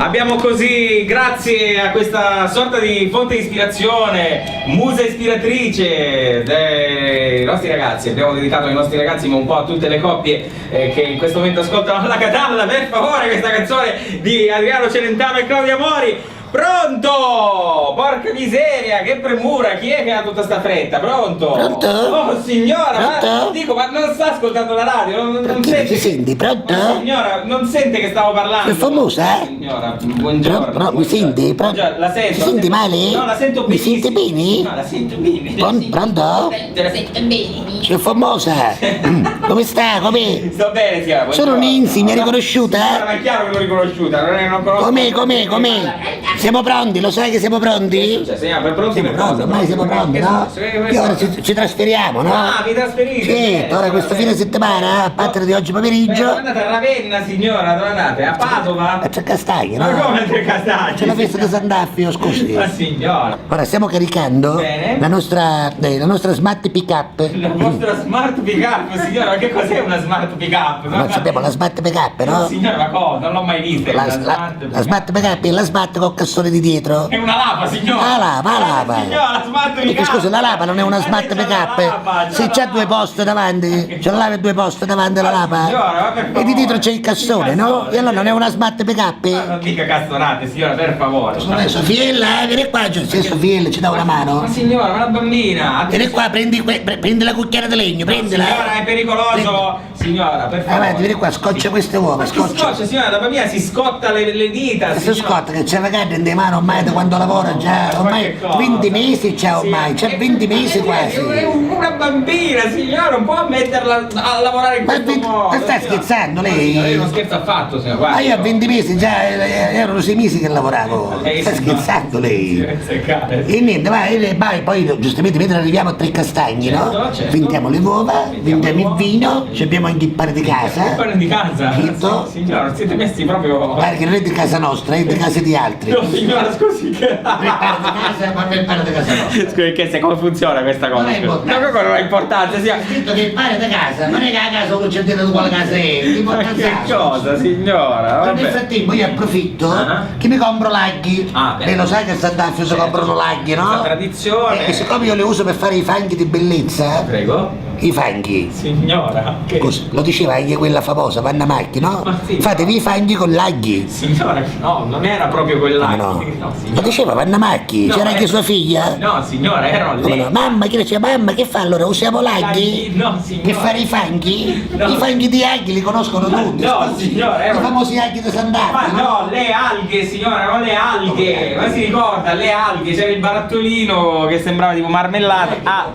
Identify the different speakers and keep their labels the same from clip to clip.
Speaker 1: Abbiamo così, grazie a questa sorta di fonte di ispirazione, musa ispiratrice dei nostri ragazzi, abbiamo dedicato ai nostri ragazzi ma un po' a tutte le coppie che in questo momento ascoltano la Catalla, per favore, questa canzone di Adriano Celentano e Claudia Mori. Pronto? Porca miseria, che premura, chi è che ha tutta sta fretta? Pronto?
Speaker 2: Pronto?
Speaker 1: Oh signora,
Speaker 2: Pronto?
Speaker 1: ma non sta ascoltando la radio, non
Speaker 2: Chi
Speaker 1: sente.
Speaker 2: ti senti? Pronto?
Speaker 1: Ma signora, non sente che stavo parlando?
Speaker 2: È famosa, eh?
Speaker 1: Signora, buongiorno.
Speaker 2: Mi senti?
Speaker 1: Buongiorno, la sento.
Speaker 2: Mi senti male?
Speaker 1: No, la sento
Speaker 2: Mi
Speaker 1: benissimo.
Speaker 2: senti bene?
Speaker 1: No, la sento bene.
Speaker 2: Pronto?
Speaker 1: La sento bene.
Speaker 2: C'è famosa. Come sta? Come?
Speaker 1: Sto bene, signora.
Speaker 2: Sono Ninzi, mi hai riconosciuta?
Speaker 1: Signora, ma è chiaro che l'ho riconosciuta, non conosco.
Speaker 2: Com'è? Siamo pronti? Lo sai che siamo pronti?
Speaker 1: Cioè, signora, per pronti
Speaker 2: Siamo
Speaker 1: per
Speaker 2: pronti,
Speaker 1: cosa?
Speaker 2: ormai siamo pronti, no? Io ora ci trasferiamo, no?
Speaker 1: Ah, vi trasferite?
Speaker 2: Certo, ora questo fine settimana, a parte di oggi
Speaker 1: Dove
Speaker 2: pomeriggio,
Speaker 1: andate a Ravenna, signora? Dove andate? A Padova?
Speaker 2: a Castagni,
Speaker 1: Ma
Speaker 2: no?
Speaker 1: come tre castagni?
Speaker 2: C'è la festa di Sant'Affio, scusi.
Speaker 1: Ma signora,
Speaker 2: Ora stiamo caricando
Speaker 1: Bene.
Speaker 2: la nostra smart pick up.
Speaker 1: la vostra smart pick up, signora, ma che cos'è una smart pick up?
Speaker 2: Non sappiamo la smart pick up, no?
Speaker 1: Signora, ma cosa? Non l'ho mai vista.
Speaker 2: La
Speaker 1: una
Speaker 2: smart pick up è la smart con cassone di dietro.
Speaker 1: È una lapa, signora.
Speaker 2: La lapa.
Speaker 1: Signora, la smart pick
Speaker 2: Perché
Speaker 1: up.
Speaker 2: scusa, la lapa non è una smart pick up. Se c'ha due posti davanti, c'è la lapa e due posti davanti alla
Speaker 1: Signora, ma per
Speaker 2: lapa. E di dietro
Speaker 1: favore.
Speaker 2: c'è il cassone, no? E allora non è una smart pick
Speaker 1: Ma
Speaker 2: up.
Speaker 1: non dica castonate, signora, per favore.
Speaker 2: Sofiella, vieni qua, c'è Sofiella, ci dà una
Speaker 1: Ma
Speaker 2: mano.
Speaker 1: signora, ma una bambina.
Speaker 2: Vieni qua, prendi la cucchiara di legno, prendila.
Speaker 1: Signora, è pericoloso. Signora, per favore.
Speaker 2: Avanti, vieni qua, scoccia queste uova,
Speaker 1: Ma che
Speaker 2: scoccia.
Speaker 1: scoccia, signora, la bambina si scotta le dita.
Speaker 2: Questo
Speaker 1: signora.
Speaker 2: Scott che c'è la carne in mano ormai da quando lavora già, ormai
Speaker 1: Qualche cosa.
Speaker 2: 20 mesi c'ha ormai, c'ha 20 mesi
Speaker 1: È
Speaker 2: quasi.
Speaker 1: una bambina, signora, non può metterla a lavorare in
Speaker 2: Ma
Speaker 1: questo modo.
Speaker 2: sta
Speaker 1: signora.
Speaker 2: scherzando
Speaker 1: Ma signora,
Speaker 2: lei?
Speaker 1: io non scherzo affatto, signora,
Speaker 2: Ma
Speaker 1: guarda.
Speaker 2: io a 20 mesi già, erano 6 mesi che lavoravo.
Speaker 1: Lei,
Speaker 2: Sta
Speaker 1: signora.
Speaker 2: scherzando lei?
Speaker 1: Seccare.
Speaker 2: E niente, vai, poi giustamente mentre arriviamo a tre castagni, no?
Speaker 1: Certo.
Speaker 2: Vendiamo le uova, vendiamo il vino, ci abbiamo anche il pane di casa.
Speaker 1: Parli di casa?
Speaker 2: Zitto.
Speaker 1: Signora, non siete messi proprio.
Speaker 2: Guarda che non è di casa nostra, è di casa di altri.
Speaker 1: No, signora, scusi che.
Speaker 2: Il pane di casa, ma il pane di casa nostra.
Speaker 1: Scusi, che se come funziona questa cosa?
Speaker 2: Non ha importanza.
Speaker 1: No, non ha importanza,
Speaker 2: C'è
Speaker 1: signora.
Speaker 2: scritto che il pane di casa, non è che a casa non c'è dentro quale casa è,
Speaker 1: Ma che cosa, signora?
Speaker 2: Nel
Speaker 1: Vabbè.
Speaker 2: frattempo io approfitto
Speaker 1: Ah.
Speaker 2: che mi compro laghi.
Speaker 1: Ah, beh.
Speaker 2: Lei lo sai che a Sant'Affio si
Speaker 1: Certo.
Speaker 2: comprano laghi,
Speaker 1: Questa
Speaker 2: no?
Speaker 1: tradizione.
Speaker 2: E siccome io le uso per fare i fanghi di bellezza,
Speaker 1: Prego.
Speaker 2: i fanghi.
Speaker 1: Signora, che.
Speaker 2: Così, lo diceva anche quella famosa Vanna Macchi, no?
Speaker 1: Ma sì.
Speaker 2: Fatevi i fanghi con laghi.
Speaker 1: Signora, no, non era proprio quella.
Speaker 2: Come no?
Speaker 1: No,
Speaker 2: Lo
Speaker 1: signora.
Speaker 2: diceva Vanna Macchi,
Speaker 1: No,
Speaker 2: c'era anche sua figlia.
Speaker 1: No, signora, erano
Speaker 2: Come
Speaker 1: lei.
Speaker 2: no? Mamma, che diceva, mamma, che fa allora? Usiamo laghi?
Speaker 1: No, signora.
Speaker 2: Per fare i fanghi?
Speaker 1: No.
Speaker 2: I fanghi di aghi li conoscono
Speaker 1: Ma
Speaker 2: tutti.
Speaker 1: no,
Speaker 2: scusi.
Speaker 1: signora,
Speaker 2: I famosi aghi di
Speaker 1: Ma
Speaker 2: Sant'Affio.
Speaker 1: no, le alghe, signora, non le alghe. Ma si ricorda, le alghe, c'era il barattolino che sembrava tipo marmellata. Ah.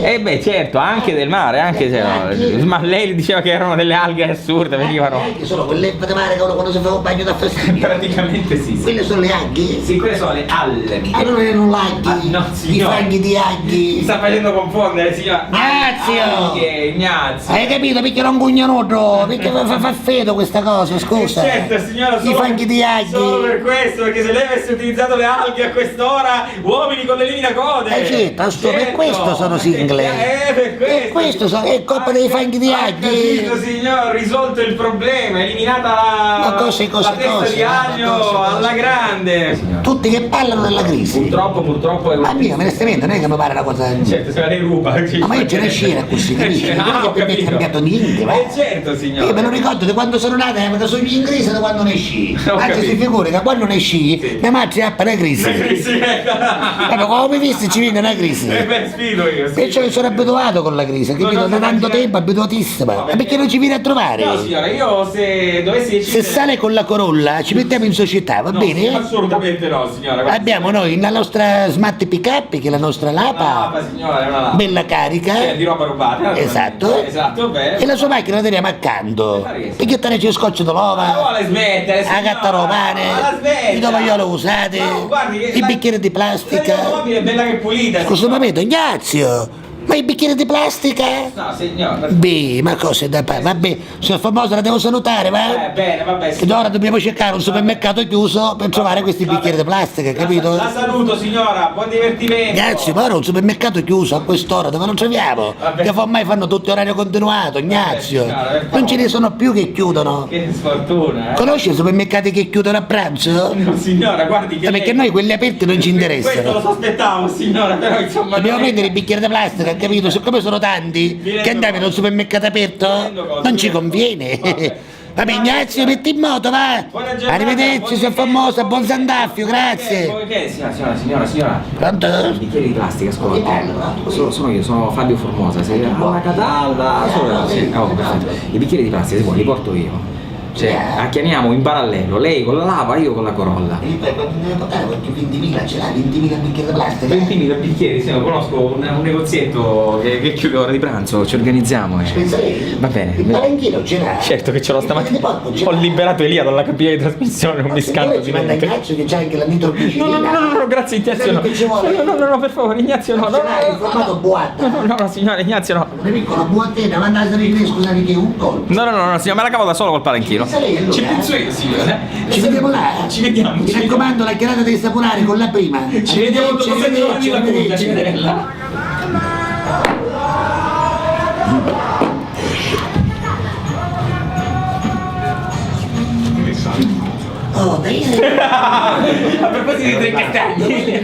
Speaker 1: Eh beh, certo, anche del mare, anche se no. Ma lei diceva che erano delle alghe assurde, venivano.
Speaker 2: Che sono quelle di mare che uno quando si fa un bagno da fastidio.
Speaker 1: Praticamente sì.
Speaker 2: Quelle sono le aghi?
Speaker 1: Sì, quelle sono le alghe.
Speaker 2: Ah, non erano laghi?
Speaker 1: Ah, no,
Speaker 2: I
Speaker 1: signora.
Speaker 2: fanghi di
Speaker 1: Mi
Speaker 2: aghi?
Speaker 1: sta facendo confondere, signora.
Speaker 2: Ignazio!
Speaker 1: Alghe, Ignazio.
Speaker 2: Hai capito? Perché non cugnanuto? Perché fa freddo questa cosa, scusa?
Speaker 1: Certo, signora,
Speaker 2: I fanghi di aghi?
Speaker 1: solo per questo, perché se lei avesse utilizzato le alghe a quest'ora, uomini con le liminacode.
Speaker 2: Certo, per questo sono single.
Speaker 1: Per questo.
Speaker 2: Questo è colpa dei fanghi di
Speaker 1: Ha
Speaker 2: aghi.
Speaker 1: capito, signor, risolto il problema, eliminata
Speaker 2: Ma
Speaker 1: la
Speaker 2: cose,
Speaker 1: testa di aglio
Speaker 2: cose.
Speaker 1: alla grande.
Speaker 2: Tutti che parlano della crisi.
Speaker 1: Purtroppo è
Speaker 2: Ma mio, onestamente non è che mi pare una cosa.
Speaker 1: Certo, se la lei ruba.
Speaker 2: Ma io ce ne scena così, capisci? Non
Speaker 1: Ah,
Speaker 2: è
Speaker 1: ho
Speaker 2: che per me è
Speaker 1: capito.
Speaker 2: cambiato niente, va?
Speaker 1: Certo, signore.
Speaker 2: Io me lo ricordo di quando sono nata, perché sono in crisi da quando nasci.
Speaker 1: Ho
Speaker 2: Anzi, si
Speaker 1: capito.
Speaker 2: figuri che quando nasci,
Speaker 1: Sì.
Speaker 2: mia madre ha appena crisi.
Speaker 1: Sì,
Speaker 2: Proprio come visti ci viene una crisi.
Speaker 1: beh, sfido io.
Speaker 2: Perciò io sono abituato con la crisi, capito?
Speaker 1: non
Speaker 2: Da tanto
Speaker 1: immaginare-
Speaker 2: tempo, abituatissima.
Speaker 1: No,
Speaker 2: Ma perché non ci viene a trovare?
Speaker 1: No, signora, io se dovessi
Speaker 2: Se
Speaker 1: decidere...
Speaker 2: sale con la corolla, ci mettiamo in società, va
Speaker 1: No,
Speaker 2: bene?
Speaker 1: assolutamente no, signora. guardi.
Speaker 2: Abbiamo noi la nostra smart pick up, che è la nostra
Speaker 1: Una
Speaker 2: lapa,
Speaker 1: lapa, signora, è una lapa.
Speaker 2: bella carica.
Speaker 1: Di roba rubata.
Speaker 2: Esatto.
Speaker 1: Esatto, beh.
Speaker 2: E la sua macchina la teniamo accanto. Perché te ne c'è scotch
Speaker 1: Ma
Speaker 2: d'olova,
Speaker 1: vuole smettere,
Speaker 2: la gatta romane,
Speaker 1: Ma la smetta.
Speaker 2: i tovagliolo usati,
Speaker 1: No, guardi che
Speaker 2: i bicchieri di
Speaker 1: La
Speaker 2: plastica.
Speaker 1: automobile è bella che pulita.
Speaker 2: Scusa, ma vedo, Ignazio, Ma i bicchieri di plastica?
Speaker 1: No, signora.
Speaker 2: Beh, ma cosa da fare? Vabbè, signor Famoso la devo salutare, va?
Speaker 1: Bene, vabbè.
Speaker 2: Ed ora dobbiamo cercare un supermercato chiuso per trovare questi bicchieri di plastica, capito?
Speaker 1: La saluto, signora, buon divertimento.
Speaker 2: Ignazio, ma ora un supermercato chiuso a quest'ora dove non troviamo?
Speaker 1: Vabbè.
Speaker 2: Che ormai fanno tutti orario continuato, Ignazio.
Speaker 1: signora, per
Speaker 2: Non ce ne
Speaker 1: favore.
Speaker 2: sono più che chiudono.
Speaker 1: Che sfortuna, eh.
Speaker 2: Conosci i supermercati che chiudono a pranzo?
Speaker 1: No, signora, guardi che
Speaker 2: Perché noi quelli aperti non ci
Speaker 1: questo lo
Speaker 2: interessano.
Speaker 1: sospettavo, signora, però insomma.
Speaker 2: Dobbiamo
Speaker 1: non è-
Speaker 2: prendere i bicchieri di plastica, capito? Siccome sono tanti,
Speaker 1: rendo
Speaker 2: che andiamo in
Speaker 1: conto.
Speaker 2: un supermercato aperto?
Speaker 1: rendo conto,
Speaker 2: Non ci
Speaker 1: mi rendo
Speaker 2: conviene.
Speaker 1: conto. Vabbè.
Speaker 2: Vabbè, Ignazio, metti in moto, va!
Speaker 1: Buona giornata,
Speaker 2: Arrivederci,
Speaker 1: buon
Speaker 2: signor
Speaker 1: weekend,
Speaker 2: Famoso, buon Sandaffio, grazie!
Speaker 1: Che? Signora.
Speaker 2: Pronto?
Speaker 1: Bicchieri di plastica, ascolta. Sono io, sono Fabio Formosa. Se alla catalla, perfetto. I bicchieri di plastica, se vuoi, li porto io. Cioè, chiamiamo in parallelo, lei con la lava, io con la corolla.
Speaker 2: Deve portare quanti 20.000 ce l'ha, 20.000 bicchieri di plastica?
Speaker 1: 20.000 bicchieri, sì, conosco un negozietto che chiude ora di pranzo, ci organizziamo.
Speaker 2: Pensa lei?
Speaker 1: Va bene.
Speaker 2: Il palenchino ce l'ha?
Speaker 1: Certo che ce l'ho stamattina.
Speaker 2: Porco, ce
Speaker 1: Ho
Speaker 2: l'ha.
Speaker 1: liberato Elia dalla cabina di trasmissione, non mi scanto di
Speaker 2: Ci manda
Speaker 1: niente.
Speaker 2: Ignazio che c'ha anche la nitroglicina.
Speaker 1: No, grazie Ignazio, no.
Speaker 2: Che ci vuole?
Speaker 1: No, per favore, Ignazio, no,
Speaker 2: Ce l'ha in formato boatta.
Speaker 1: No, signore, Ignazio, no.
Speaker 2: Una piccola buattena, manda a sapere scusate che è un colpo.
Speaker 1: No, signora, me la cavo da solo col palanchino.
Speaker 2: Pensa lei allora,
Speaker 1: Ci penso io, signore.
Speaker 2: Ci vediamo là?
Speaker 1: Ci vediamo.
Speaker 2: Mi raccomando, la chiarata devi saponare con la prima.
Speaker 1: Ci vediamo dopo
Speaker 2: Arrivederci,
Speaker 1: 7 giorni la
Speaker 2: arrivederci,
Speaker 1: punta,
Speaker 2: arrivederci.
Speaker 1: Cinderella.
Speaker 2: Oh, dai.
Speaker 1: A proposito dei castagni.